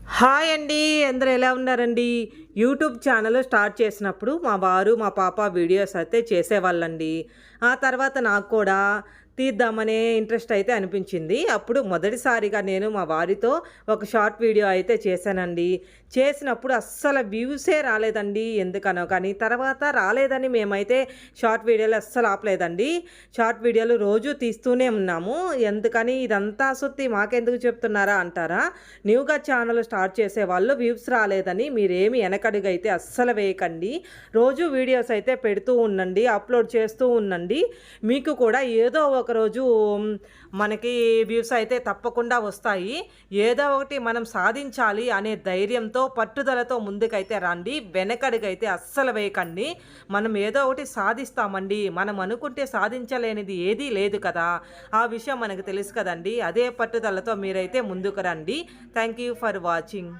Hi అండి. అందరూ ఎలా ఉన్నారండి? యూట్యూబ్ ఛానల్ స్టార్ట్ చేసినప్పుడు మా వారు, మా పాప వీడియోస్ అయితే చేసేవాళ్ళండి. ఆ తర్వాత నాకు కూడా తీద్దామనే ఇంట్రెస్ట్ అయితే అనిపించింది. అప్పుడు మొదటిసారిగా నేను మా వారితో ఒక షార్ట్ వీడియో అయితే చేశానండి. చేసినప్పుడు అస్సలు వ్యూసే రాలేదండి. ఎందుకనో కానీ తర్వాత రాలేదని మేమైతే షార్ట్ వీడియోలు అస్సలు ఆపలేదండి. షార్ట్ వీడియోలు రోజు తీస్తూనే ఉన్నాము. ఎందుకని ఇదంతా సుత్తి మాకెందుకు చెప్తున్నారా అంటారా? న్యూగా ఛానల్ స్టార్ట్ చేసేవాళ్ళు వ్యూస్ రాలేదని మీరేమి వెనకడుగైతే అస్సలు వేయకండి. రోజు వీడియోస్ అయితే పెడుతూ ఉండండి, అప్లోడ్ చేస్తూ ఉండండి. మీకు కూడా ఏదో ఒకరోజు మనకి వ్యూస్ అయితే తప్పకుండా వస్తాయి. ఏదో ఒకటి మనం సాధించాలి అనే ధైర్యంతో పట్టుదలతో ముందుకైతే రండి. వెనకడుగైతే అస్సలు వేయకండి. మనం ఏదో ఒకటి సాధిస్తామండి. మనం అనుకుంటే సాధించలేనిది ఏదీ లేదు కదా. ఆ విషయం మనకు తెలుసు కదండి. అదే పట్టుదలతో మీరైతే ముందుకు రండి. Thank you for watching.